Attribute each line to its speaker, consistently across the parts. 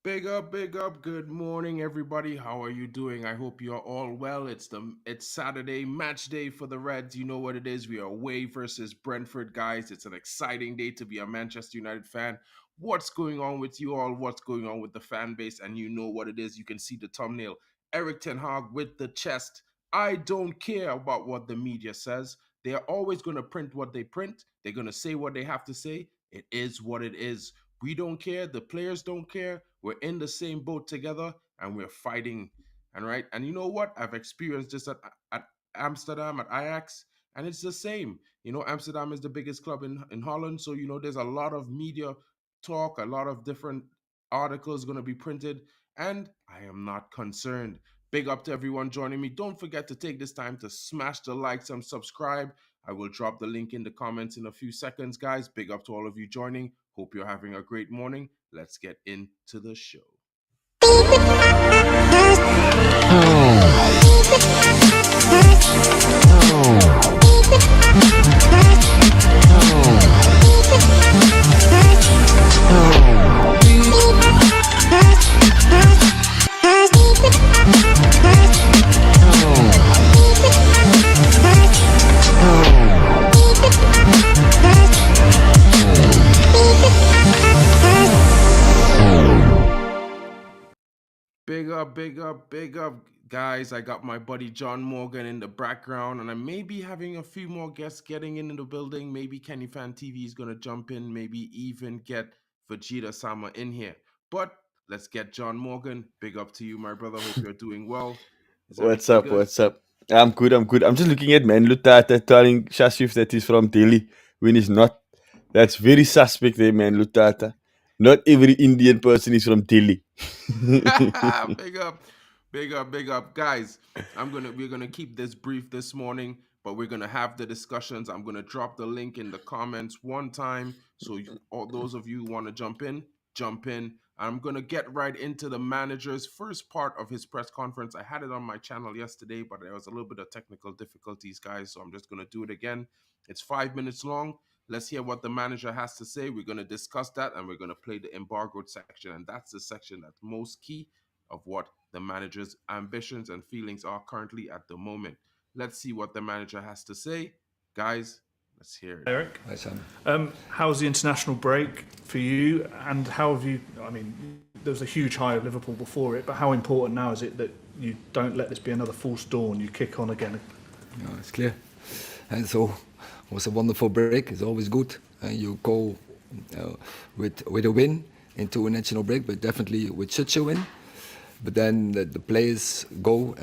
Speaker 1: Big up. Good morning, everybody. How are you doing? I hope you're all well. It's Saturday match day for the Reds. You know what it is. We are away versus Brentford, guys. It's an exciting day to be a Manchester United fan. What's going on with you all? What's going on with the fan base? And you know what it is. You can see the thumbnail. Eric Ten Hag with the chest. I don't care about what the media says. They are always going to print what they print. They're going to say what they have to say. It is what it is. We don't care. The players don't care. We're in the same boat together and we're fighting. And right. And you know what? I've experienced this at Amsterdam, at Ajax, and it's the same. Amsterdam is the biggest club in Holland. So, there's a lot of media talk, a lot of different articles going to be printed. And I am not concerned. Big up to everyone joining me. Don't forget to take this time to smash the likes and subscribe. I will drop the link in the comments in a few seconds, guys. Big up to all of you joining. Hope you're having a great morning. Let's get into the show. Big up, guys. I got my buddy John Morgan in the background, and I may be having a few more guests getting in the building. Maybe Kenny Fan TV is going to jump in, maybe even get Vegeta Sama in here. But let's get John Morgan. Big up to you, my brother. Hope you're doing well. Is
Speaker 2: What's
Speaker 1: everything
Speaker 2: up?
Speaker 1: good?
Speaker 2: What's up? I'm good. I'm good. I'm just looking at Man Lutata telling Shashif that he's from Delhi when he's not. That's very suspect, eh, Man Lutata. Not every Indian person is from Delhi.
Speaker 1: big up, big up, guys. We're gonna keep this brief this morning, but we're gonna have the discussions. I'm gonna drop the link in the comments one time, so all those of you who want to jump in, jump in. I'm gonna get right into the manager's first part of his press conference. I had it on my channel yesterday, but there was a little bit of technical difficulties, guys. So I'm just gonna do it again. It's 5 minutes long. Let's hear what the manager has to say. We're going to discuss that and we're going to play the embargoed section. And that's the section that's most key of what the manager's ambitions and feelings are currently at the moment. Let's see what the manager has to say. Guys, let's hear it.
Speaker 3: Eric,
Speaker 4: Hi, Sam.
Speaker 3: how's the international break for you, and how have you? I mean, there was a huge high of Liverpool before it, but how important now is it that you don't let this be another false dawn? You kick on again.
Speaker 4: Yeah, it's clear. And so it was a wonderful break. It's always good. And you go with a win into a national break, but definitely with such a win. But then the players go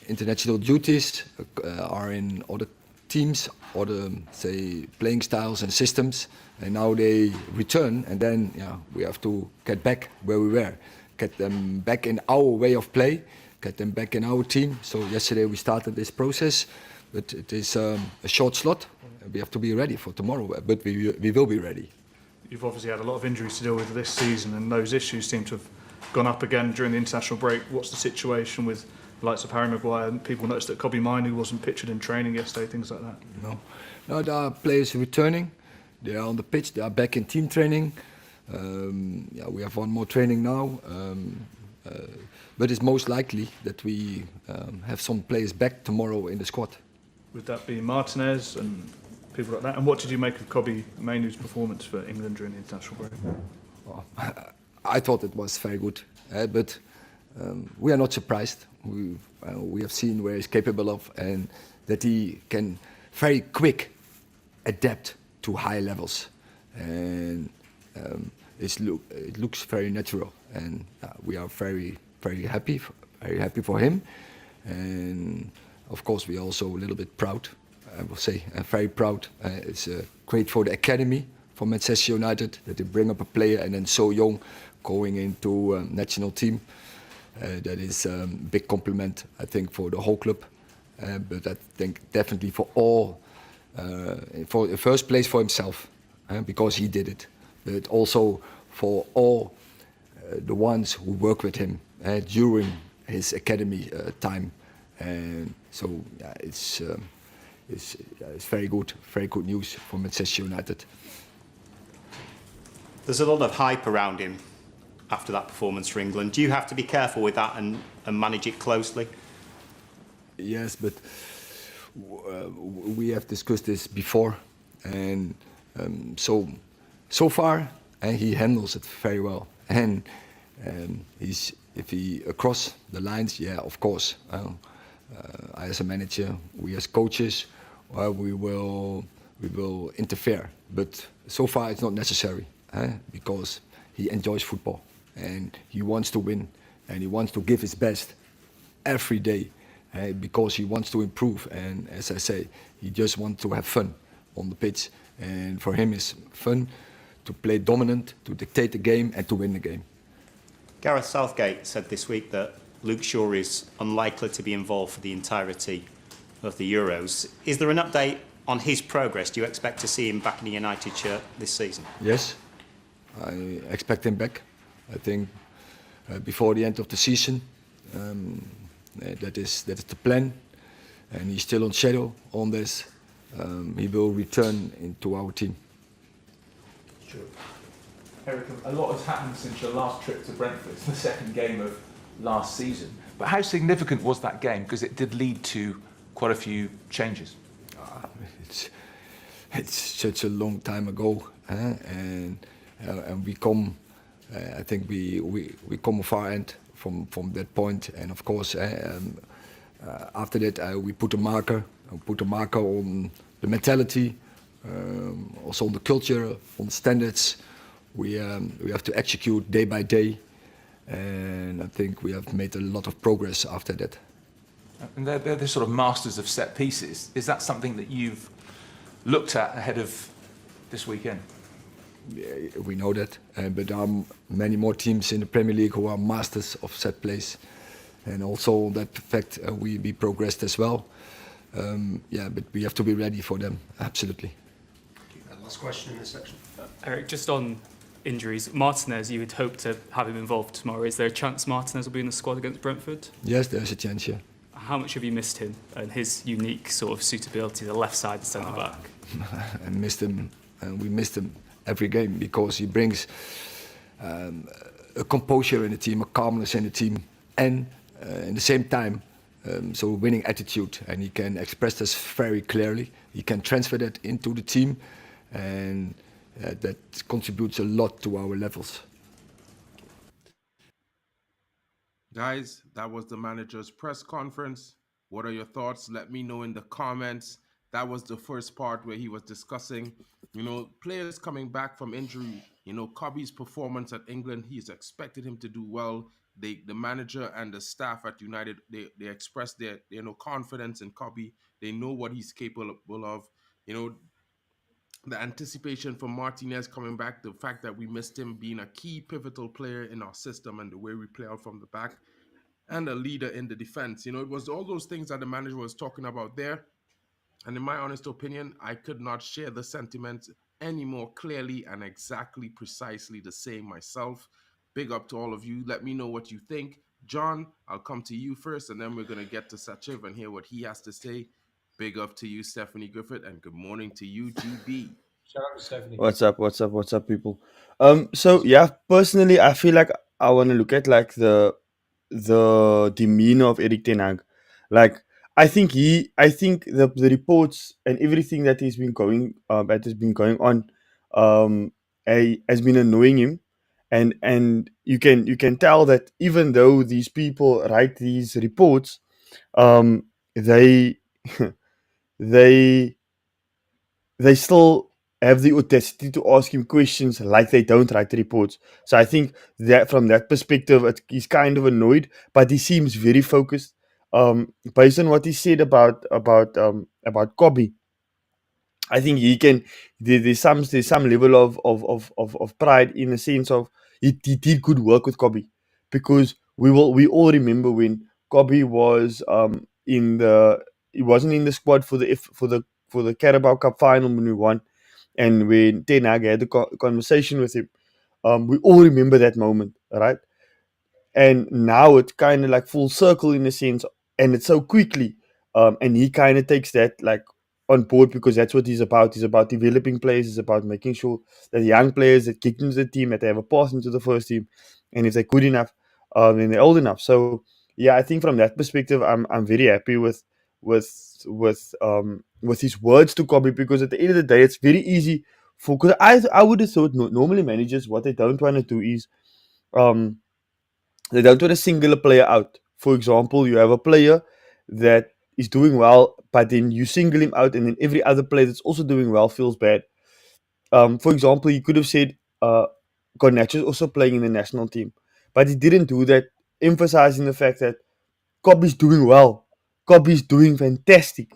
Speaker 4: international duties, are in other teams, other say playing styles and systems, and now they return, and then we have to get back where we were, get them back in our way of play, get them back in our team. So yesterday we started this process, but it is a short slot. We have to be ready for tomorrow, but we will be ready.
Speaker 3: You've obviously had a lot of injuries to deal with this season, and those issues seem to have gone up again during the international break. What's the situation with the likes of Harry Maguire? People noticed that Kobbie Mainoo wasn't pictured in training yesterday, things like that.
Speaker 4: No, there are players returning. They are on the pitch. They are back in team training. We have one more training now. But it's most likely that we have some players back tomorrow in the squad.
Speaker 3: Would that be Martinez and people like that? And what did you make of Kobbie Mainoo's performance for England during the international break?
Speaker 4: Well, I thought it was very good, but we are not surprised. We have seen where he's capable of, and that he can very quick adapt to high levels, and it looks very natural, and we are very happy for him, and of course we are also a little bit proud. I will say very proud. It's great for the academy for Manchester United that they bring up a player and then so young going into a national team. That is a big compliment, I think, for the whole club. But I think definitely for all, for the first place for himself, because he did it. But also for all the ones who work with him during his academy time. And so it's very good news for Manchester United.
Speaker 5: There's a lot of hype around him. after that performance for England. Do you have to be careful with that and manage it closely?
Speaker 4: Yes, but we have discussed this before, and so far, he handles it very well. And if he across the lines, yeah, of course. As a manager, we as coaches, we will interfere. But so far, it's not necessary because he enjoys football and he wants to win and he wants to give his best every day because he wants to improve. And as I say, he just wants to have fun on the pitch. And for him, it's fun to play dominant, to dictate the game, and to win the game.
Speaker 5: Gareth Southgate said this week that Luke Shaw is unlikely to be involved for the entirety of the Euros. Is there an update on his progress? Do you expect to see him back in the United shirt this season?
Speaker 4: Yes, I expect him back. I think before the end of the season. That is the plan, and he's still on shadow on this. He will return into our team.
Speaker 6: Sure. Eric, a lot has happened since your last trip to Brentford. It's the second game of last season. But how significant was that game? Because it did lead to quite a few changes.
Speaker 4: It's such a long time ago, and we come. I think we come a far end from that point, and of course, after that we put a marker. Put a marker on the mentality, also on the culture, on the standards. We have to execute day by day, and I think we have made a lot of progress after that.
Speaker 6: And they're the sort of masters of set pieces. Is that something that you've looked at ahead of this weekend?
Speaker 4: Yeah, we know that, but there are many more teams in the Premier League who are masters of set plays, and also that fact we progressed as well. But we have to be ready for them, absolutely.
Speaker 7: Last question in this section.
Speaker 8: Eric, just on injuries, Martinez, you would hope to have him involved tomorrow. Is there a chance Martinez will be in the squad against Brentford?
Speaker 4: Yes, there's a chance, yeah.
Speaker 8: How much have you missed him and his unique sort of suitability, the left side centre back?
Speaker 4: I missed him, and we missed him every game because he brings a composure in the team, a calmness in the team, and in the same time, so a winning attitude, and he can express this very clearly. He can transfer that into the team, and that contributes a lot to our levels.
Speaker 1: Guys, that was the manager's press conference. What are your thoughts? Let me know in the comments. That was the first part where he was discussing, players coming back from injury. Kobbie's performance at England, he's expected him to do well. The manager and the staff at United, they express their confidence in Kobbie. They know what he's capable of. The anticipation for Martinez coming back, the fact that we missed him being a key pivotal player in our system and the way we play out from the back, and a leader in the defense. It was all those things that the manager was talking about there. And in my honest opinion, I could not share the sentiments any more clearly and exactly precisely the same myself. Big up to all of you. Let me know what you think. John, I'll come to you first, and then we're going to get to Sachiv and hear what he has to say. Big up to you, Stephanie Griffith, and good morning to you, GB.
Speaker 7: Shout out to Stephanie.
Speaker 2: What's up, people? So yeah, personally, I feel like I want to look at like the demeanor of Erik ten Hag. Like, I think the reports and everything that has been going on, has been annoying him, and you can tell that even though these people write these reports, they they still have the audacity to ask him questions like they don't write the reports. So I think that from that perspective, he's kind of annoyed, but he seems very focused. Based on what he said about Kobbie, I think he can. There's some level of pride in the sense of he did good work with Kobbie, because we all remember when Kobbie was he wasn't in the squad for the Carabao Cup final when we won, and when Ten Hag had the conversation with him, we all remember that moment, right? And now it's kind of like full circle in a sense, and it's so quickly, and he kind of takes that like on board because that's what he's about. He's about developing players. He's about making sure that the young players that kick into the team, that they have a pass into the first team, and if they're good enough, then they're old enough. So yeah, I think from that perspective, I'm very happy with his words to Kobe, because at the end of the day, it's very easy for, because I would have thought normally managers, what they don't want to do is um they don't want to single a player out. For example, you have a player that is doing well, but then you single him out, and then every other player that's also doing well feels bad. For example, you could have said Garnacho is also playing in the national team, but he didn't do that, emphasizing the fact that Kobe's doing well. Kobe's doing fantastic,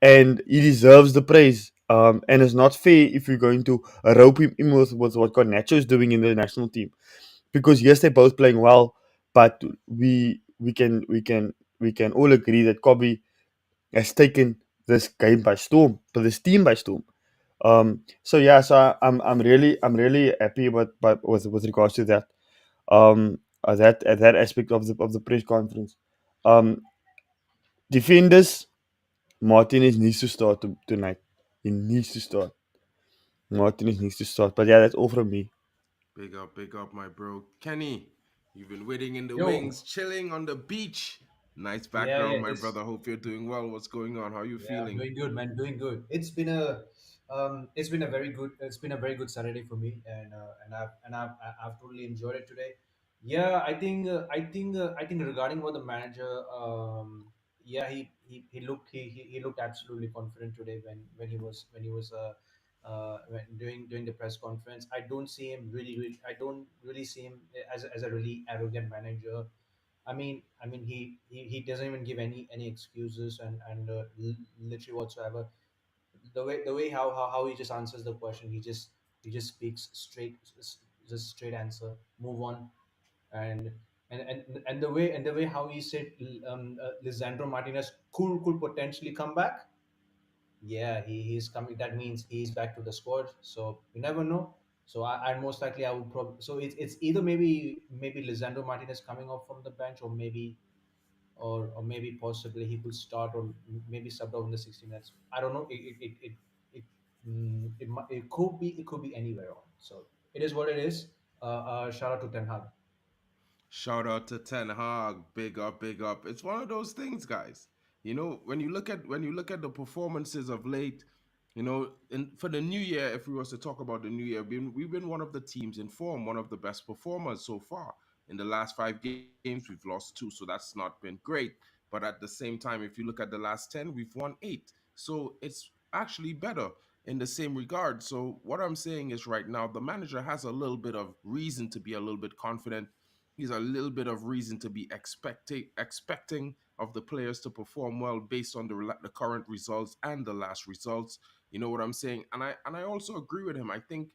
Speaker 2: and he deserves the praise. And it's not fair if you're going to rope him in with what Garnacho is doing in the national team, because yes, they're both playing well, but we can all agree that Kobe has taken this game by storm, but this team by storm. So yeah, so I'm really happy with regards to that that aspect of the press conference. Um, Defenders, Martinez needs to start tonight. He needs to start. Martinez needs to start. But yeah, that's all from me.
Speaker 1: Big up, my bro. Kenny, you've been waiting in the
Speaker 7: Yo,
Speaker 1: wings, chilling on the beach. Nice
Speaker 7: yeah,
Speaker 1: background,
Speaker 7: yeah,
Speaker 1: my
Speaker 7: this,
Speaker 1: brother. Hope you're doing well. What's going on? How you
Speaker 7: yeah, I'm
Speaker 1: feeling?
Speaker 7: doing good, man, doing good. It's been a very good Saturday for me, and I've totally enjoyed it today. Yeah, I think regarding what the manager, yeah, he looked absolutely confident today when during the press conference. I don't really see him as a really arrogant manager. He doesn't even give any excuses and literally whatsoever. The way how he just answers the question, he just speaks straight, just straight answer, move on. And and and, and the way and the way how he said Lisandro Martinez could potentially come back. Yeah, he's coming. That means he's back to the squad. So you never know. So I most likely I would probably. So it's either maybe Lisandro Martinez coming off from the bench, or maybe possibly he could start, or maybe sub out in the 60 minutes. I don't know. It could be anywhere on. So it is what it is. Shout out to Ten Hag.
Speaker 1: Shout out to Ten Hag. Big up, big up. It's one of those things, guys. When you look at the performances of late, and for the new year, if we was to talk about the new year, we've been one of the teams in form, one of the best performers so far. In the last 5 games, we've lost two, so that's not been great. But at the same time, if you look at the last 10, we've won eight. So it's actually better in the same regard. So what I'm saying is right now, the manager has a little bit of reason to be a little bit confident. He's a little bit of reason to be expecting of the players to perform well based on the current results and the last results. You know what I'm saying? And I also agree with him. I think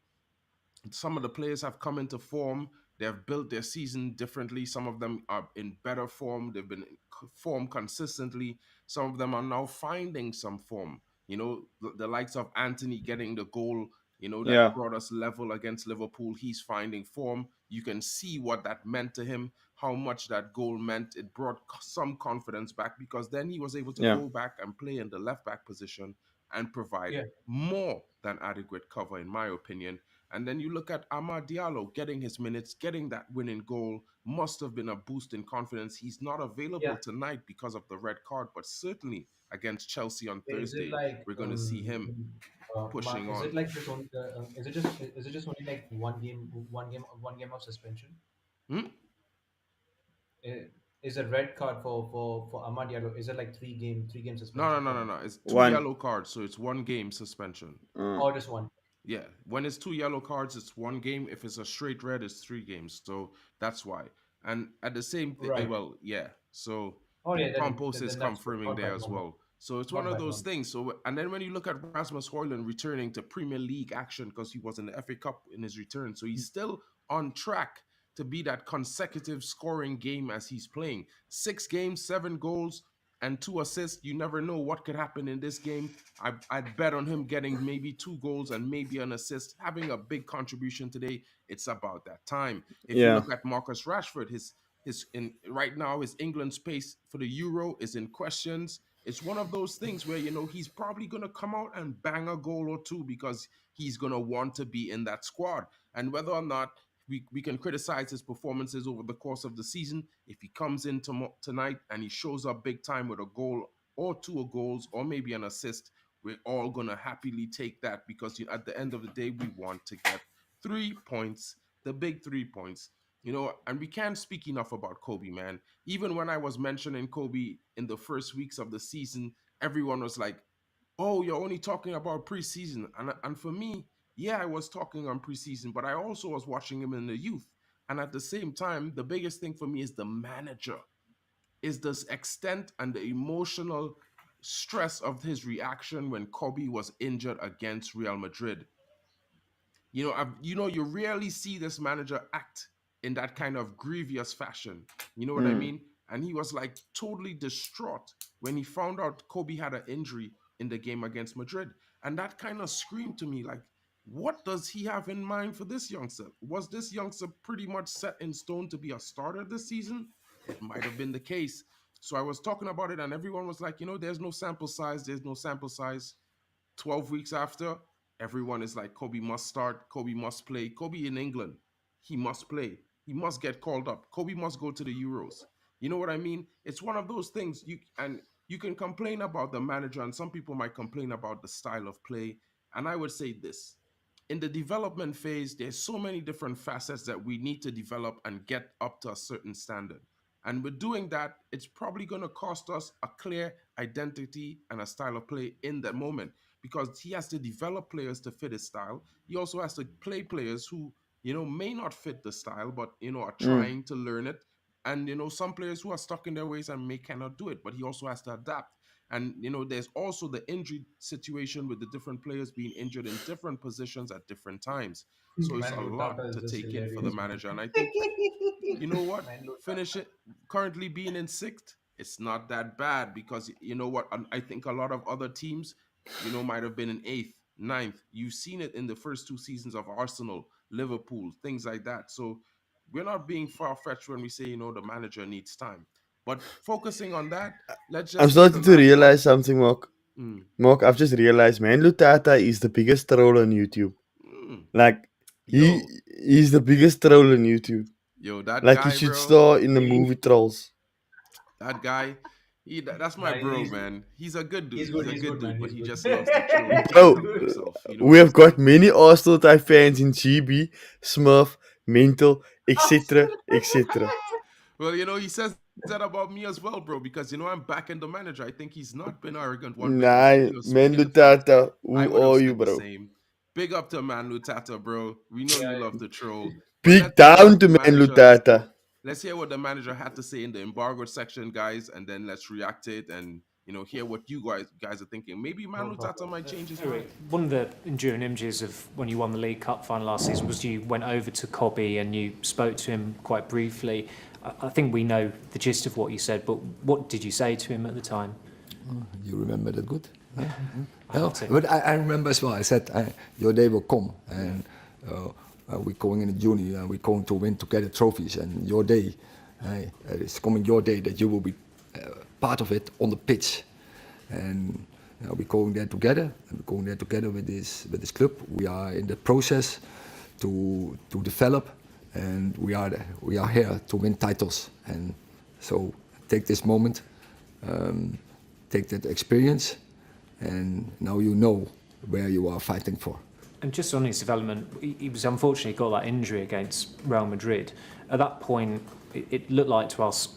Speaker 1: some of the players have come into form. They have built their season differently. Some of them are in better form. They've been in form consistently. Some of them are now finding some form. The likes of Anthony getting the goal, that
Speaker 2: Yeah,
Speaker 1: brought us level against Liverpool. He's finding form. You can see what that meant to him, how much that goal meant. It brought some confidence back, because then he was able to
Speaker 2: yeah,
Speaker 1: go back and play in the left back position and provide
Speaker 7: Yeah,
Speaker 1: more than adequate cover, in my opinion. And then you look at Amad Diallo getting his minutes, getting that winning goal, must have been a boost in confidence. He's not
Speaker 7: yeah.
Speaker 1: available tonight because of the red card, but certainly against Chelsea on
Speaker 7: Is it
Speaker 1: Thursday,
Speaker 7: like
Speaker 1: we're going to see him
Speaker 7: Mark?
Speaker 1: pushing
Speaker 7: Is it
Speaker 1: on.
Speaker 7: like just only? Is it just only like one game of suspension?
Speaker 1: Hmm?
Speaker 7: Uh, Is a red card for Amad Diallo? Is it like three game
Speaker 1: No, no,
Speaker 7: suspension
Speaker 1: no,
Speaker 7: for
Speaker 1: no,
Speaker 7: him,
Speaker 1: no. It's two
Speaker 2: one.
Speaker 1: yellow cards, so it's 1 game suspension.
Speaker 2: Uh,
Speaker 7: or just one?
Speaker 1: Yeah, when it's two yellow cards, it's 1 game. If it's a straight red, it's 3 games. So that's why. And at the same,
Speaker 7: Right.
Speaker 1: well, yeah. So
Speaker 7: Oh yeah,
Speaker 1: Campos is
Speaker 7: then that's good.
Speaker 1: confirming
Speaker 7: Not
Speaker 1: there
Speaker 7: bad,
Speaker 1: as
Speaker 7: not bad,
Speaker 1: well. So it's one
Speaker 7: not
Speaker 1: of
Speaker 7: bad,
Speaker 1: those
Speaker 7: not bad.
Speaker 1: things. So and then when you look at Rasmus Hoyland returning to Premier League action, because he was in the FA Cup in his return, so he's still on track to be that consecutive scoring game as he's playing. 6 games, 7 goals, and 2 assists. You never know what could happen in this game. I'd bet on him getting maybe 2 goals and maybe an assist, having a big contribution today. It's about that time. If you
Speaker 2: yeah,
Speaker 1: look at Marcus Rashford, his in right now his England's pace for the Euro is in questions. it's one of those things where, he's probably going to come out and bang a goal or two because he's going to want to be in that squad. And whether or not we can criticize his performances over the course of the season, if he comes in tonight and he shows up big time with a goal or two goals or maybe an assist, we're all going to happily take that because at the end of the day, we want to get 3 points, the big 3 points. And we can't speak enough about Kobe, man. Even when I was mentioning Kobe in the first weeks of the season, everyone was like, oh, you're only talking about preseason. And for me, yeah, I was talking on preseason, but I also was watching him in the youth. And at the same time, the biggest thing for me is the manager, is the extent and the emotional stress of his reaction when Kobe was injured against Real Madrid. You rarely see this manager act in that kind of grievous fashion. You know what I mean? And he was like totally distraught when he found out Kobe had an injury in the game against Madrid. And that kind of screamed to me like, what does he have in mind for this youngster? Was this youngster pretty much set in stone to be a starter this season? It might have been the case. So I was talking about it and everyone was like, there's no sample size. There's no sample size. 12 weeks after, everyone is like, Kobe must start. Kobe must play. Kobe in England, he must play. He must get called up. Kobe must go to the Euros. You know what I mean? It's one of those things you can complain about the manager, and some people might complain about the style of play. And I would say this. In the development phase, there's so many different facets that we need to develop and get up to a certain standard. And with doing that, it's probably going to cost us a clear identity and a style of play in that moment because he has to develop players to fit his style. He also has to play players who, may not fit the style, but, are trying to learn it. And, some players who are stuck in their ways and cannot do it, but he also has to adapt. And, there's also the injury situation with the different players being injured in different positions at different times. So it's a lot to take in for the manager. And I think, you know what? Finish it. Currently being in sixth, it's not that bad because you know what? I think a lot of other teams, might have been in eighth, ninth. You've seen it in the first two seasons of Arsenal, Liverpool, things like that. So we're not being far-fetched when we say, the manager needs time. But focusing on that, let's just
Speaker 2: I'm
Speaker 1: say the
Speaker 2: starting to
Speaker 1: last
Speaker 2: realize something, Mark.
Speaker 1: Mm.
Speaker 2: Mark, I've just realized, man, Lutata is the biggest troll on YouTube. Like,
Speaker 1: Yo,
Speaker 2: he's the biggest troll on YouTube.
Speaker 1: that
Speaker 2: Like,
Speaker 1: guy,
Speaker 2: he should
Speaker 1: bro.
Speaker 2: star in the movie Trolls.
Speaker 1: That guy, that's my
Speaker 7: Nah,
Speaker 1: bro,
Speaker 7: he's-
Speaker 1: man. He's a good dude.
Speaker 7: he's
Speaker 1: He's
Speaker 7: good,
Speaker 1: a
Speaker 7: he's
Speaker 1: good
Speaker 7: good,
Speaker 1: dude,
Speaker 7: man,
Speaker 1: but
Speaker 7: he's
Speaker 1: he
Speaker 7: good.
Speaker 1: just loves to troll and
Speaker 2: Bro,
Speaker 1: help himself.
Speaker 2: we have got many Arsenal type fans in GB, Smurf, Mental, etc., etc.
Speaker 1: Well, he says that about me as well, bro, because I'm backing the manager. I think he's not been arrogant one bit. And if
Speaker 2: Nah,
Speaker 1: he was
Speaker 2: man,
Speaker 1: speaking the truth,
Speaker 2: Lutata,
Speaker 1: I
Speaker 2: who
Speaker 1: would have
Speaker 2: are you,
Speaker 1: said the
Speaker 2: bro?
Speaker 1: same. Big up to man Lutata, bro. We know you
Speaker 7: Yeah.
Speaker 1: love the troll. But
Speaker 2: Big
Speaker 1: let's hear
Speaker 2: down
Speaker 1: what
Speaker 2: to
Speaker 1: the
Speaker 2: man
Speaker 1: manager
Speaker 2: Lutata.
Speaker 1: let's hear what the manager had to say in the embargoed section, guys, and then let's react to it and hear what you guys are thinking. Maybe Manu Tata might change his mind.
Speaker 9: One of the enduring images of when you won the League Cup final last season was you went over to Kobe and you spoke to him quite briefly. I think we know the gist of what you said, but what did you say to him at the time?
Speaker 4: You remember that good?
Speaker 9: Yeah.
Speaker 4: But I remember as well, I said, your day will come, and we're going in the June, and we're going to win together trophies, and your day, it's coming your day that you will be part of it on the pitch. And we're going there together, and we're going there together with this club. We are in the process to develop, and we are here to win titles. And so take this moment, take that experience, and now you know where you are fighting for.
Speaker 9: And just on his development, he was unfortunately got that injury against Real Madrid. At that point, it looked like to us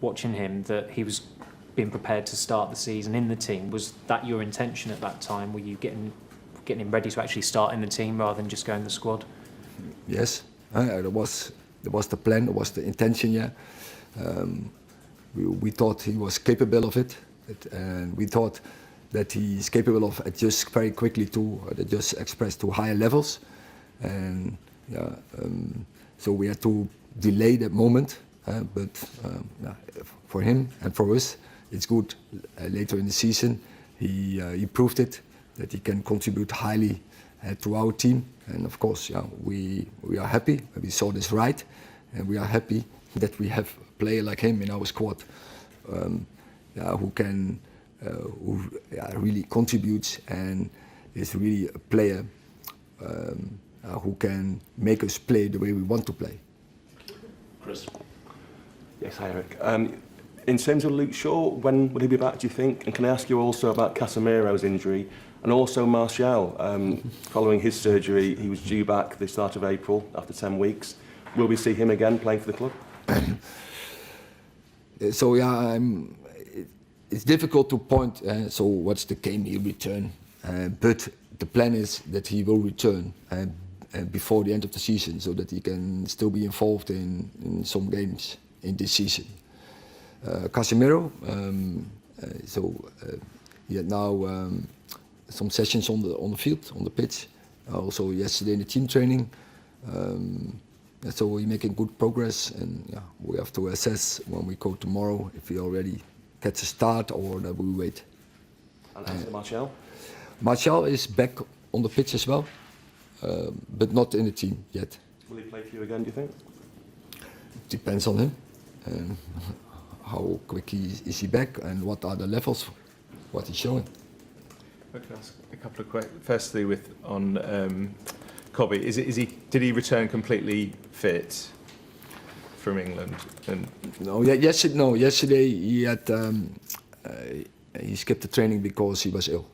Speaker 9: watching him that he was being prepared to start the season in the team. Was that your intention at that time? Were you getting him ready to actually start in the team rather than just go in the squad?
Speaker 4: Yes, that was the plan, that was the intention, yeah. We thought he was capable of it, and we thought that he's capable of adjust very quickly to just express to higher levels, and so we had to delay that moment. But for him and for us, it's good. Later in the season, he proved it that he can contribute highly to our team, and of course, we are happy. We saw this right, and we are happy that we have a player like him in our squad, who can who really contributes and is really a player who can make us play the way we want to play.
Speaker 10: Chris.
Speaker 11: Yes, hi Eric. In terms of Luke Shaw, when will he be back, do you think? And can I ask you also about Casemiro's injury and also Martial? Following his surgery, he was due back the start of April after 10 weeks. Will we see him again playing for the club?
Speaker 4: So yeah, it's difficult to point. So what's the game he'll return? But the plan is that he will return before the end of the season, so that he can still be involved in some games in this season. Casemiro, he had now some sessions on the field, on the pitch. Also yesterday in the team training. So we're making good progress, and yeah, we have to assess when we go tomorrow if he already gets a start or that we wait.
Speaker 11: And Martial?
Speaker 4: Martial is back on the pitch as well, but not in the team yet.
Speaker 11: Will he play for you again, do you think?
Speaker 4: Depends on him. How quick is he back and what are the levels, what he's showing.
Speaker 12: I can ask a couple of questions. Firstly, on Kobbie, did he return completely fit from England? And
Speaker 4: yesterday he had he skipped the training because he was ill.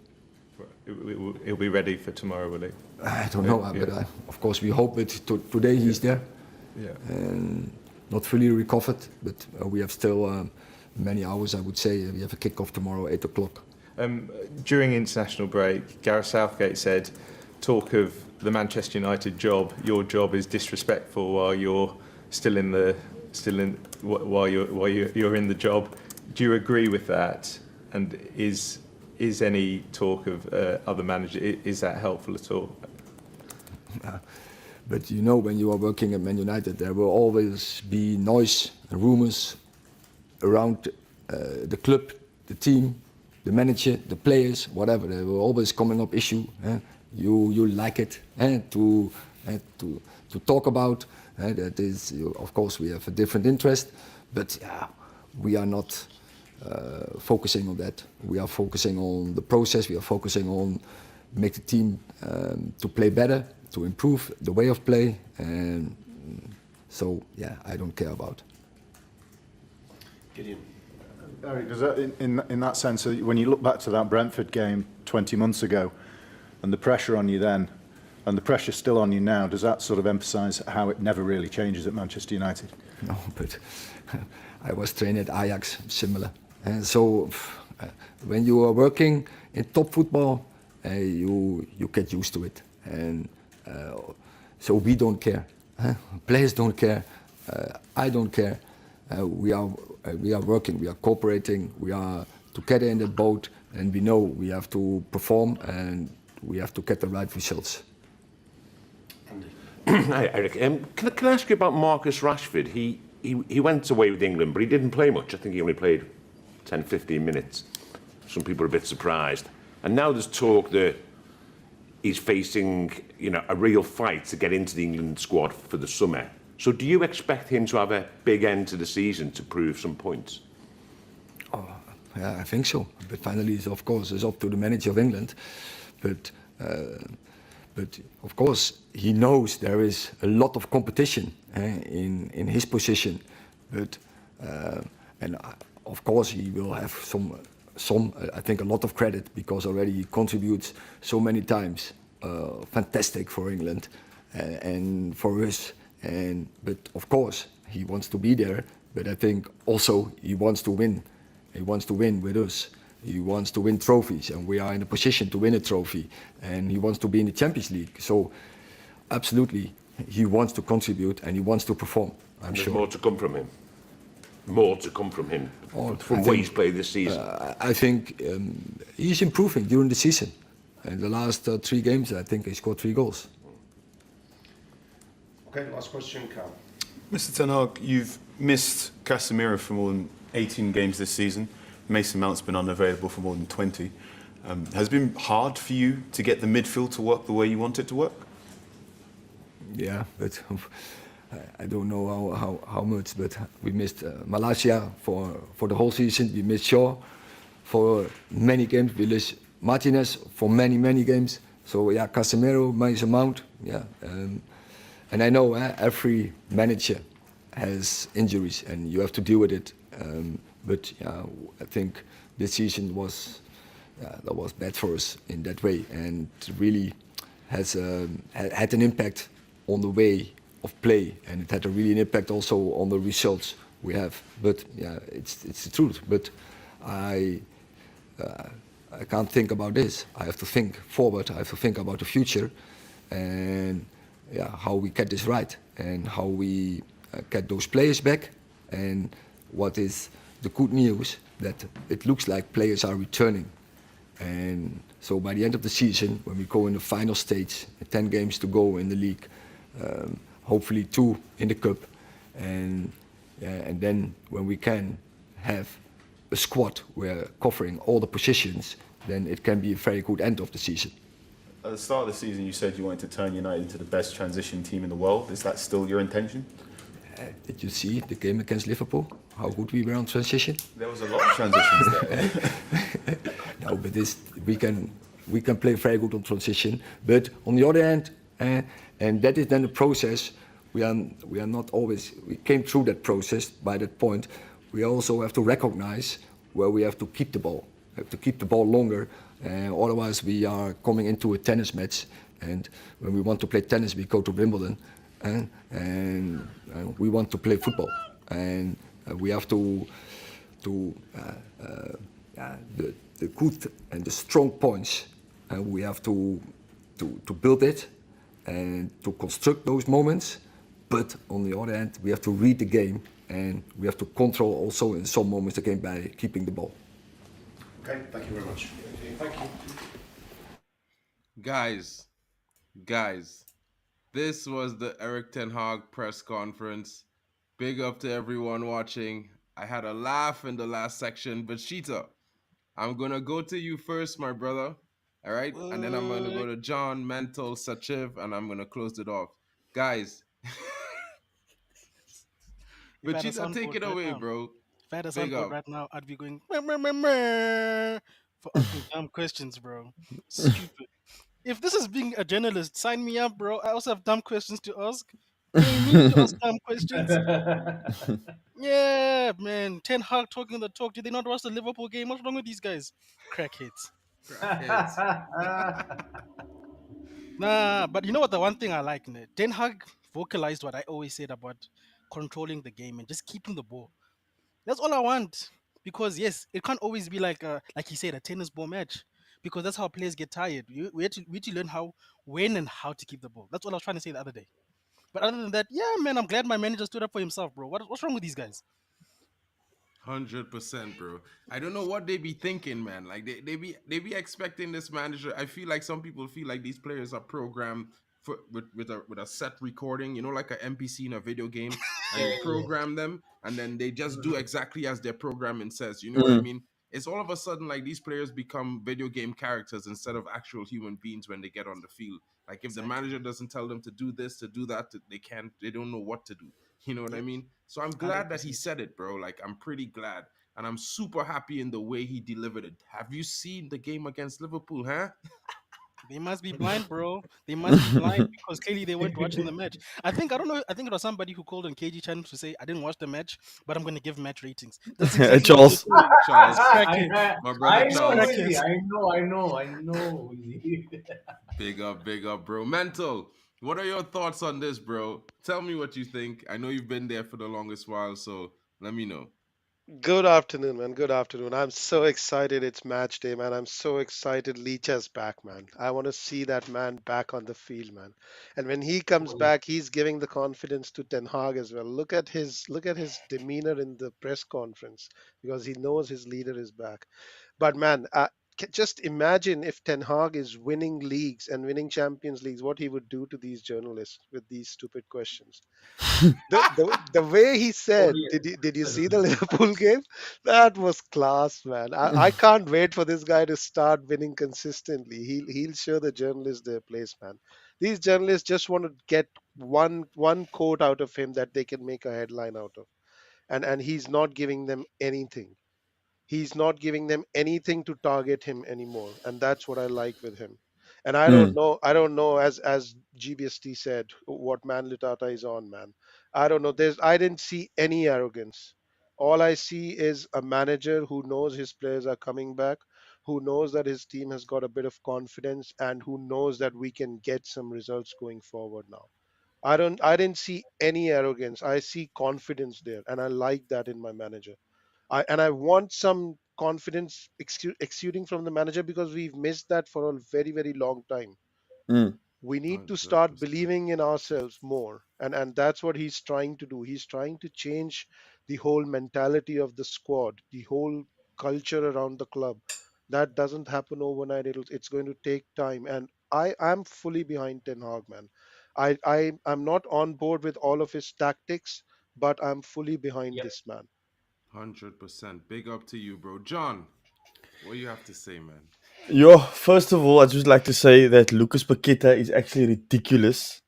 Speaker 12: He'll be ready for tomorrow, will he?
Speaker 4: I don't know, but of course we hope that today he's there.
Speaker 12: Yeah.
Speaker 4: And not fully recovered, but we have still many hours, I would say. We have a kick-off tomorrow, 8 o'clock.
Speaker 12: During international break, Gareth Southgate said, talk of the Manchester United job, your job is disrespectful while you're while you're in the job. Do you agree with that? And is any talk of other managers, is that helpful at all?
Speaker 4: But you know, when you are working at Man United, there will always be noise and rumours around the club, the team, the manager, the players, whatever. There will always coming up issue. You like it to talk about. That is, of course, we have a different interest, but we are not focusing on that. We are focusing on the process. We are focusing on make the team to play better, to improve the way of play, and so I don't care about.
Speaker 11: Gideon.
Speaker 13: Eric, does that, in that sense, when you look back to that Brentford game 20 months ago, and the pressure on you then, and the pressure still on you now, does that sort of emphasise how it never really changes at Manchester United?
Speaker 4: No, but I was trained at Ajax, similar. And so when you are working in top football, you get used to it. And so we don't care. Players don't care. I don't care. We are working. We are cooperating. We are together in the boat, and we know we have to perform and we have to get the right results.
Speaker 10: Hi, Eric. Can I ask you about Marcus Rashford? He went away with England, but he didn't play much. I think he only played 10, 15 minutes. Some people are a bit surprised. And now there's talk that he's facing, a real fight to get into the England squad for the summer. So do you expect him to have a big end to the season to prove some points?
Speaker 4: Oh, yeah, I think so. But finally, of course, it's up to the manager of England. But of course, he knows there is a lot of competition in his position. But and of course, he will have some, I think, a lot of credit because already he contributes so many times. Fantastic for England and for us. But of course, he wants to be there. But I think also he wants to win. He wants to win with us. He wants to win trophies, and we are in a position to win a trophy. And he wants to be in the Champions League. So, absolutely, he wants to contribute and he wants to perform. I'm sure.
Speaker 10: There's more to come from him. More to come from him. From what he's played this season.
Speaker 4: I think he's improving during the season. In the last 3 games, I think he scored 3 goals.
Speaker 11: Okay, last question, Cal.
Speaker 14: Mr. Ten Hag, you've missed Casemiro for more than 18 games this season. Mason Mount's been unavailable for more than 20. Has it been hard for you to get the midfield to work the way you want it to work?
Speaker 4: Yeah, but I don't know how much, but we missed Malaysia for the whole season. We missed Shaw for many games. We lose Martinez for many games. So yeah, Casemiro, Mason Mount, yeah. And I know every manager has injuries and you have to deal with it. But yeah, I think this season was that was bad for us in that way, and really has had an impact on the way of play, and it had a really an impact also on the results we have. But yeah, it's the truth. But I can't think about this. I have to think forward. I have to think about the future, and yeah, how we get this right, and how we get those players back. And what is the good news, that it looks like players are returning. And so by the end of the season, when we go in the final stage, 10 games to go in the league, hopefully 2 in the cup, and then when we can have a squad where covering all the positions, then it can be a very good end of the season.
Speaker 14: At the start of the season, you said you wanted to turn United into the best transition team in the world. Is that still your intention?
Speaker 4: Did you see the game against Liverpool? How good we were on transition?
Speaker 14: There was a lot of transitions there.
Speaker 4: No, but we can play very good on transition. But on the other hand, and that is then the process. We are not always. We came through that process by that point. We also have to recognize where we have to keep the ball. We have to keep the ball longer. Otherwise, we are coming into a tennis match. And when we want to play tennis, we go to Wimbledon, and we want to play football. And we have to the good and the strong points. We have to build it and to construct those moments. But on the other hand, we have to read the game, and we have to control also in some moments the game by keeping the ball.
Speaker 15: Okay, thank you very much. Thank you.
Speaker 1: Guys, this was the Eric Ten Hag press conference. Big up to everyone watching. I had a laugh in the last section, but Sheeta, I'm going to go to you first, my brother. All right? And then I'm going to go to John, Mental, Sachiv, and I'm going to close it off. Guys. But Cheetah, take it away, bro.
Speaker 16: If I had a
Speaker 1: Big
Speaker 16: soundboard
Speaker 1: up.
Speaker 16: right now, I'd be going for asking dumb questions, bro. Stupid. If this is being a journalist, sign me up, bro. I also have dumb questions to ask. Pay me to ask dumb questions. Yeah, man. Ten Hag talking the talk. Did they not watch the Liverpool game? What's wrong with these guys? Crackheads. Nah, but you know what? The one thing I like, Ten Hag vocalized what I always said about controlling the game and just keeping the ball. That's all I want. Because yes, it can't always be like he said, a tennis ball match. Because that's how players get tired. We have to learn when and how to keep the ball. That's what I was trying to say the other day. But other than that, yeah, man, I'm glad my manager stood up for himself, bro. What's wrong with these guys?
Speaker 1: 100%, bro. I don't know what they be thinking, man. Like they be expecting this manager. I feel like some people feel like these players are programmed with a set recording, like an NPC in a video game, and you program them, and then they just do exactly as their programming says. You know what I mean? It's all of a sudden like these players become video game characters instead of actual human beings when they get on the field. Like if the manager doesn't tell them to do this, to do that, they don't know what to do. You know what I mean? So I'm glad that he said it, bro. Like I'm pretty glad. And I'm super happy in the way he delivered it. Have you seen the game against Liverpool, huh?
Speaker 16: They must be blind, bro. They must be blind because clearly they weren't watching the match. I think it was somebody who called on KG channel to say, I didn't watch the match, but I'm going to give match ratings. That's exactly
Speaker 2: Charles.
Speaker 1: Charles.
Speaker 7: My
Speaker 1: brother Charles.
Speaker 7: I know.
Speaker 1: Big up, bro. Mental, what are your thoughts on this, bro? Tell me what you think. I know you've been there for the longest while, so let me know.
Speaker 17: Good afternoon, man. Good afternoon. I'm so excited it's match day, man. I'm so excited Leach is back, man. I want to see that man back on the field, man. And when he comes back, he's giving the confidence to Ten Hag as well. Look at his demeanor in the press conference because he knows his leader is back. But man, just imagine if Ten Hag is winning leagues and winning Champions Leagues, what he would do to these journalists with these stupid questions. The way he said, did you see the Liverpool game? That was class, man. I can't wait for this guy to start winning consistently. He'll show the journalists their place, man. These journalists just want to get one quote out of him that they can make a headline out of, and he's not giving them anything. He's not giving them anything to target him anymore, and that's what I like with him. And
Speaker 2: Mm.
Speaker 17: I don't know, as GBST said, what man Litata is on, man. I don't know. I didn't see any arrogance. All I see is a manager who knows his players are coming back, who knows that his team has got a bit of confidence, and who knows that we can get some results going forward now. I didn't see any arrogance. I see confidence there, and I like that in my manager. I want some confidence exuding from the manager, because we've missed that for a very, very long time.
Speaker 2: Mm.
Speaker 17: We need to start
Speaker 1: 100%.
Speaker 17: believing in ourselves more, and that's what he's trying to do. He's trying to change the whole mentality of the squad, the whole culture around the club. That doesn't happen overnight. It's going to take time, and I'm fully behind Ten Hag, man. I'm not on board with all of his tactics, but I'm fully behind
Speaker 7: Yep.
Speaker 17: this man.
Speaker 1: 100%. Big up to you, bro. John, what do you have to say, man?
Speaker 2: Yo, first of all, I'd just like to say that Lucas Paqueta is actually ridiculous.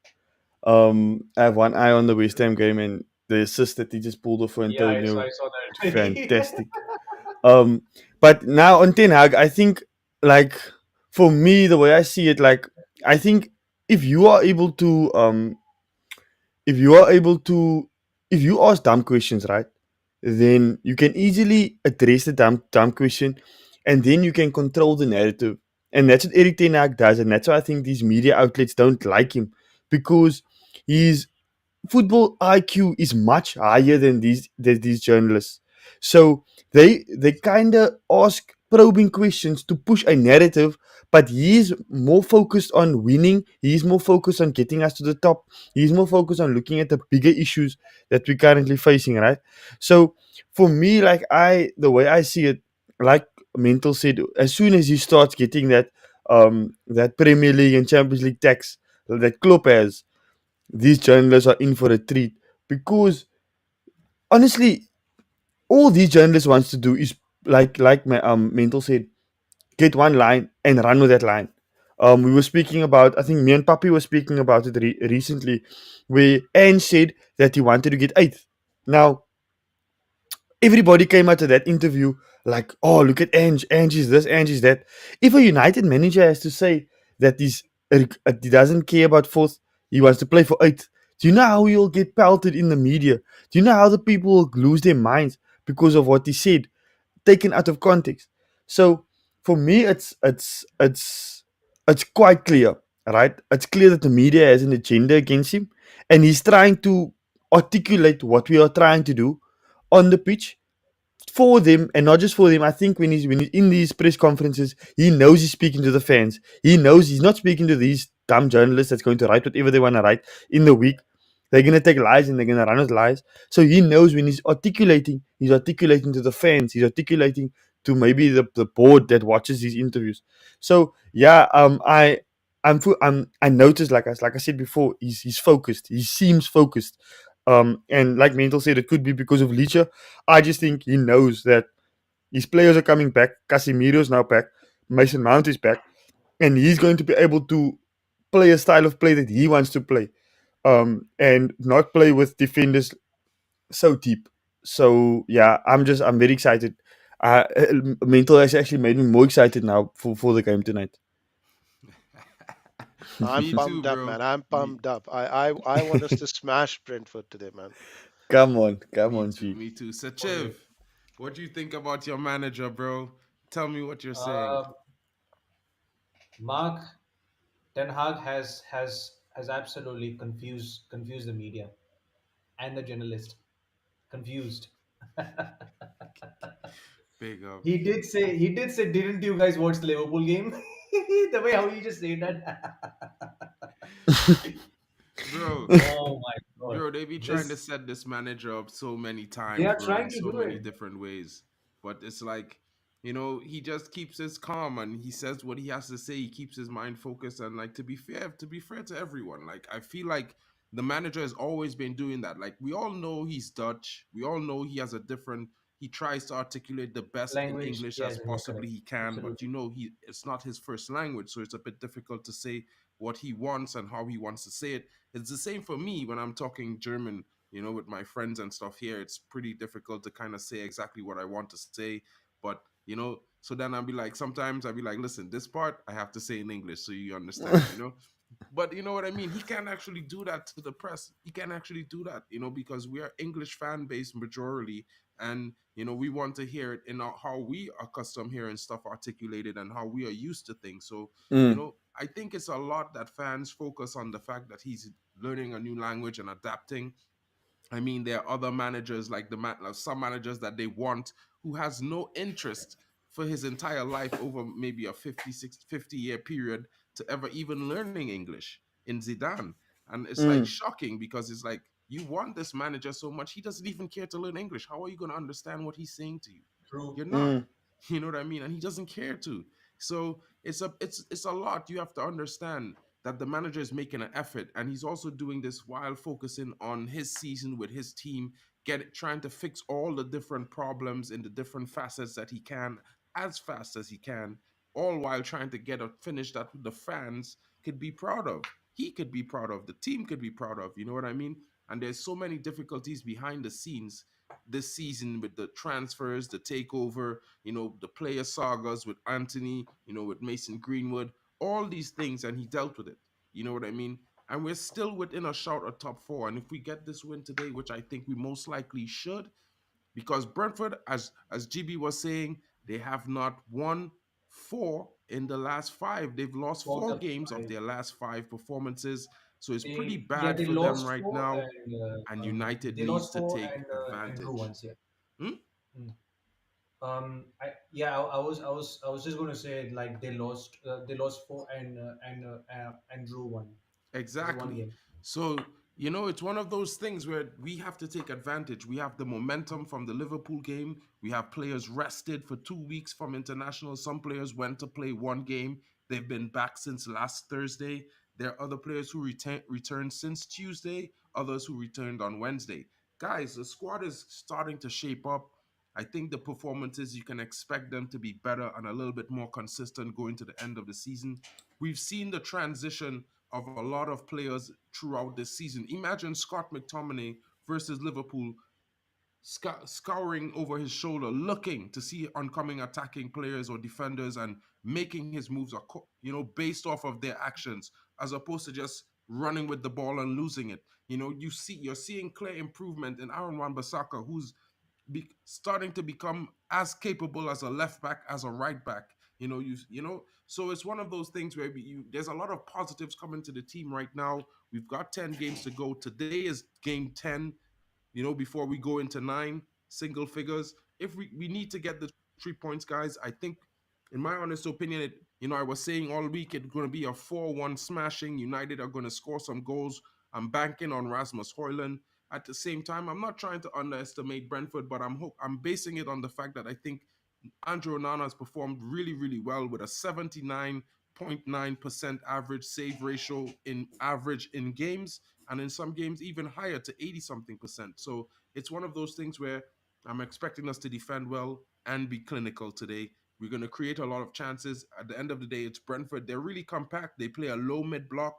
Speaker 2: I have one eye on the West Ham game, and the assist that he just pulled off for
Speaker 7: Yeah,
Speaker 2: Antonio,
Speaker 7: I saw that.
Speaker 2: fantastic. Um, but now on Ten Hag, I think, like, for me, the way I see it, like, I think if you are able to if you are able to if you ask dumb questions, right, then you can easily address the dumb question, and then you can control the narrative. And that's what Eric Ten Hag does, and that's why I think these media outlets don't like him, because his football IQ is much higher than these journalists. So they kind of ask probing questions to push a narrative, but he's more focused on winning. He's more focused on getting us to the top. He's more focused on looking at the bigger issues that we're currently facing, right? So for me, the way I see it, like Mental said, as soon as he starts getting that Premier League and Champions League tax that Klopp has, these journalists are in for a treat, because honestly, all these journalists wants to do is, like my Mental said, get one line and run with that line. We were speaking about, I think me and Papi were speaking about it recently, where Ange said that he wanted to get eighth. Now everybody came out of that interview like, oh, look at Ange, Ange is this, Ange is that. If a United manager has to say that he doesn't care about fourth, he wants to play for eighth, do you know how he'll get pelted in the media? Do you know how the people will lose their minds because of what he said, taken out of context? So for me, it's quite clear, right? It's clear that the media has an agenda against him, and he's trying to articulate what we are trying to do on the pitch for them, and not just for them. I think when he's in these press conferences, he knows he's speaking to the fans. He knows he's not speaking to these dumb journalists that's going to write whatever they want to write in the week. They're gonna take lies and they're gonna run with lies. So he knows when he's articulating to the fans. He's articulating to maybe the board that watches these interviews. So yeah, I noticed, like I said before, he's focused. He seems focused. And like Mental said, it could be because of Leacher. I just think he knows that his players are coming back. Casemiro's now back. Mason Mount is back, and he's going to be able to play a style of play that he wants to play, and not play with defenders so deep. So yeah, I'm very excited. Mental has actually made me more excited now for the game tonight.
Speaker 17: I'm
Speaker 1: Me too,
Speaker 17: pumped up,
Speaker 1: bro.
Speaker 17: man. I'm pumped up. I want us to smash Brentford today, man.
Speaker 2: Come
Speaker 1: Me
Speaker 2: on,
Speaker 1: too,
Speaker 2: G.
Speaker 1: me too. Sachev, what do you think about your manager, bro? Tell me what you're saying.
Speaker 7: Uh, Mark Ten Hag has absolutely confused the media and the journalist. Confused.
Speaker 1: Big up.
Speaker 7: He did say, didn't you guys watch the Liverpool game? The way how you just say that.
Speaker 1: Bro,
Speaker 7: Oh my god.
Speaker 1: bro, they be trying to
Speaker 7: This
Speaker 1: set this manager up so many
Speaker 7: they
Speaker 1: times,
Speaker 7: are
Speaker 1: bro, in
Speaker 7: trying to
Speaker 1: so
Speaker 7: do
Speaker 1: many
Speaker 7: it.
Speaker 1: different ways. But it's like, he just keeps his calm and he says what he has to say. He keeps his mind focused. And like, to be fair to everyone, like, I feel like the manager has always been doing that. Like, we all know he's Dutch. We all know he has he tries to articulate the best in
Speaker 7: Language,
Speaker 1: English as
Speaker 7: yes, yeah,
Speaker 1: possibly
Speaker 7: correct.
Speaker 1: he can, but
Speaker 7: Absolutely.
Speaker 1: it's not his first language, so it's a bit difficult to say what he wants and how he wants to say it. It's the same for me when I'm talking German, with my friends and stuff here. It's pretty difficult to kind of say exactly what I want to say. But so then sometimes I'll be like, listen, this part I have to say in English so you understand. But you know what I mean? He can't actually do that to the press. He can't actually do that, because we are English fan base majority, and we want to hear it in how we are accustomed hearing stuff articulated and how we are used to things. So, I think it's a lot that fans focus on the fact that he's learning a new language and adapting. I mean, there are other managers like some managers that they want who has no interest for his entire life over maybe a 50-year period to ever even learning English in Zidane. And it's like shocking because it's like you want this manager so much, he doesn't even care to learn English. How are you going to understand what he's saying to you?
Speaker 7: True.
Speaker 1: You're not. You know what I mean? And he doesn't care to. So it's a lot. You have to understand that the manager is making an effort, and he's also doing this while focusing on his season with his team, trying to fix all the different problems in the different facets that he can as fast as he can, all while trying to get a finish that the fans could be proud of. He could be proud of. The team could be proud of. You know what I mean? And there's so many difficulties behind the scenes this season with the transfers, the takeover, the player sagas with Anthony, with Mason Greenwood, all these things, and he dealt with it. You know what I mean? And we're still within a shout of top four. And if we get this win today, which I think we most likely should, because Brentford, as GB was saying, they have not won four in the last five. They've lost
Speaker 7: For
Speaker 1: four
Speaker 7: the
Speaker 1: games of
Speaker 7: five. Yeah,
Speaker 1: their last five performances. So it's pretty
Speaker 7: yeah,
Speaker 1: bad
Speaker 7: they
Speaker 1: for them
Speaker 7: lost
Speaker 1: right
Speaker 7: four
Speaker 1: now. And United
Speaker 7: they
Speaker 1: needs
Speaker 7: lost
Speaker 1: to
Speaker 7: four
Speaker 1: take
Speaker 7: and drew
Speaker 1: advantage.
Speaker 7: once. Yeah.
Speaker 1: Hmm?
Speaker 7: Mm. I was just going to say like they lost four and drew one. Just one
Speaker 1: Exactly.
Speaker 7: game.
Speaker 1: So, it's one of those things where we have to take advantage. We have the momentum from the Liverpool game. We have players rested for 2 weeks from international. Some players went to play one game. They've been back since last Thursday. There are other players who returned since Tuesday, others who returned on Wednesday. Guys, the squad is starting to shape up. I think the performances, you can expect them to be better and a little bit more consistent going to the end of the season. We've seen the transition of a lot of players throughout this season. Imagine Scott McTominay versus Liverpool scouring over his shoulder, looking to see oncoming attacking players or defenders and making his moves, based off of their actions, as opposed to just running with the ball and losing it. You're seeing clear improvement in Aaron Wan-Bissaka, who's starting to become as capable as a left back as a right back. So it's one of those things where there's a lot of positives coming to the team right now. We've got 10 games to go. Today is game 10, before we go into 9 single figures. If we need to get the 3 points, guys, I think, in my honest opinion, I was saying all week it's going to be a 4-1 smashing. United are going to score some goals. I'm banking on Rasmus Hoyland. At the same time, I'm not trying to underestimate Brentford, but I'm basing it on the fact that I think Andrew Onana has performed really, really well with a 79.9% average save ratio in average in games, and in some games even higher to 80 something percent. So it's one of those things where I'm expecting us to defend well and be clinical today. We're going to create a lot of chances. At the end of the day, it's Brentford. They're really compact. They play a low mid block,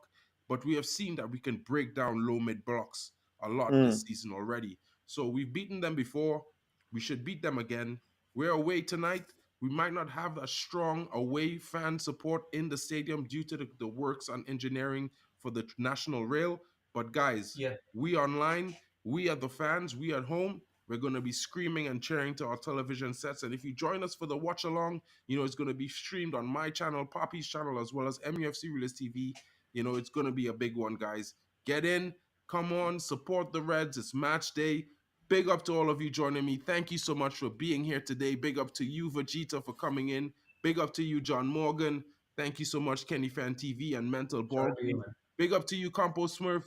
Speaker 1: but we have seen that we can break down low mid blocks a lot this season already. So we've beaten them before. We should beat them again. We're away tonight. We might not have a strong away fan support in the stadium due to the works on engineering for the national rail. But guys,
Speaker 7: Yeah.
Speaker 1: we online, we are the fans, we at home. We're going to be screaming and cheering to our television sets. And if you join us for the watch along, it's going to be streamed on my channel, Poppy's channel, as well as MUFC Realist TV. It's going to be a big one, guys. Get in, come on, support the Reds. It's match day. Big up to all of you joining me. Thank you so much for being here today. Big up to you, Vegeta, for coming in. Big up to you, John Morgan. Thank you so much, Kenny Fan TV and Mental
Speaker 7: Shout
Speaker 1: Ball
Speaker 7: out to you,
Speaker 1: Game.
Speaker 7: man.
Speaker 1: Big up to you, Compo Smurf.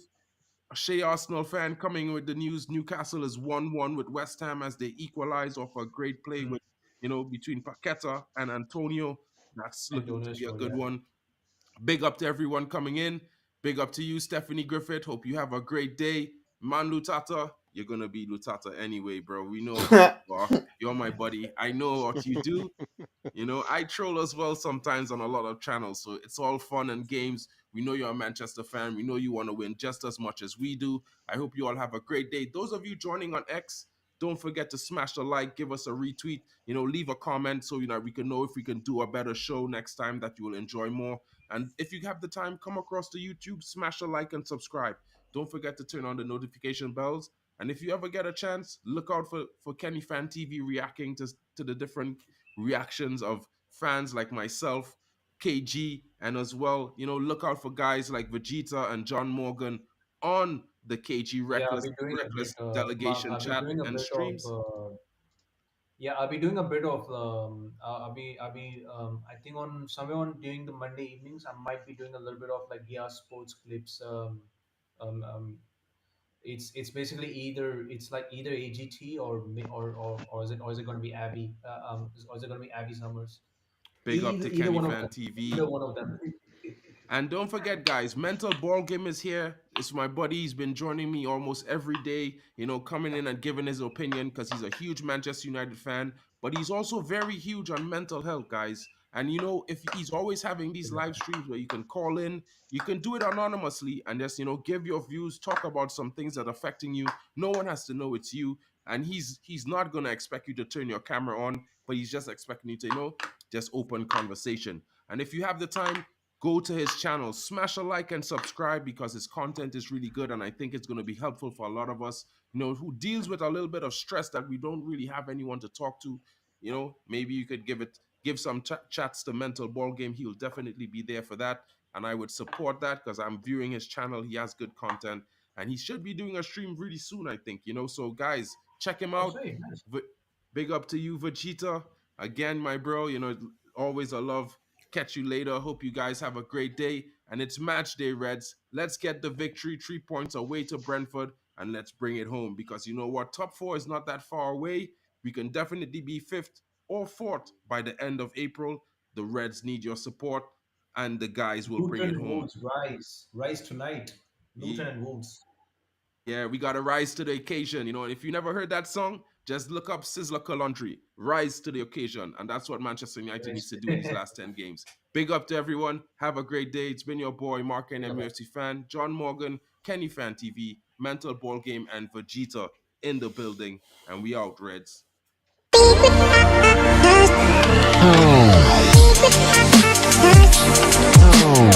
Speaker 1: A Shea Arsenal fan coming with the news. Newcastle is 1-1 with West Ham as they equalize off a great play with, between Paqueta and Antonio. That's looking to
Speaker 7: Antonio
Speaker 1: be a
Speaker 7: scored.
Speaker 1: good
Speaker 7: Yeah.
Speaker 1: one. Big up to everyone coming in. Big up to you, Stephanie Griffith. Hope you have a great day. Man Lutata, you're going to be Lutata anyway, bro. We know how you are. You're my buddy. I know what you do. I troll as well sometimes on a lot of channels. So it's all fun and games. We know you're a Manchester fan. We know you want to win just as much as we do. I hope you all have a great day. Those of you joining on X, Don't forget to smash the like, give us a retweet, leave a comment so we can know if we can do a better show next time that you will enjoy more. And if you have the time, come across to YouTube, smash a like and subscribe. Don't forget to turn on the notification bells. And if you ever get a chance, look out for Kenny Fan TV reacting to the different reactions of fans like myself, KG, and as well, look out for guys like Vegeta and John Morgan on the KG
Speaker 7: Yeah, I'll
Speaker 1: Reckless
Speaker 7: be doing a bit. Mark,
Speaker 1: delegation
Speaker 7: I'll be
Speaker 1: chat
Speaker 7: doing a
Speaker 1: and
Speaker 7: bit of.
Speaker 1: streams.
Speaker 7: Yeah, I'll be doing a bit of. I'll be. I think on somewhere on during the Monday evenings, I might be doing a little bit of like sports clips. Um, um, it's basically either AGT or is it going to be Abby? Or is it going to be Abby Summers?
Speaker 1: Big up to
Speaker 7: Either
Speaker 1: Kenny
Speaker 7: one of
Speaker 1: Fan
Speaker 7: them.
Speaker 1: TV.
Speaker 7: Either one of them.
Speaker 1: And don't forget, guys, Mental Ball Game is here. It's my buddy. He's been joining me almost every day, coming in and giving his opinion because he's a huge Manchester United fan. But he's also very huge on mental health, guys. And, if he's always having these live streams where you can call in, you can do it anonymously and just, give your views, talk about some things that are affecting you. No one has to know it's you. And he's not going to expect you to turn your camera on, but he's just expecting you to, just open conversation. And if you have the time, go to his channel, smash a like and subscribe because his content is really good. And I think it's going to be helpful for a lot of us, who deals with a little bit of stress that we don't really have anyone to talk to. Maybe you could give some chats to Mental Ball Game. He'll definitely be there for that. And I would support that because I'm viewing his channel. He has good content and he should be doing a stream really soon, I think, So guys, check him out. Big up to you, Vegeta. Again, my bro, always a love. Catch you later. Hope you guys have a great day. And it's match day, Reds. Let's get the victory. 3 points away to Brentford. And let's bring it home. Because you know what? Top 4 is not that far away. We can definitely be 5th or 4th by the end of April. The Reds need your support. And the guys will bring it
Speaker 7: Luton
Speaker 1: home.
Speaker 7: Wolves rise tonight. Luton and Wolves.
Speaker 1: Yeah, we got to rise to the occasion. If you never heard that song, just look up Sizzler Country. Rise to the occasion. And that's what Manchester United needs to do in these last 10 games. Big up to everyone. Have a great day. It's been your boy, MarkN, MUFC Fan, John Morgan, Kenny Fan TV, Mental Ball Game, and Vegeta in the building. And we out, Reds.
Speaker 18: Oh.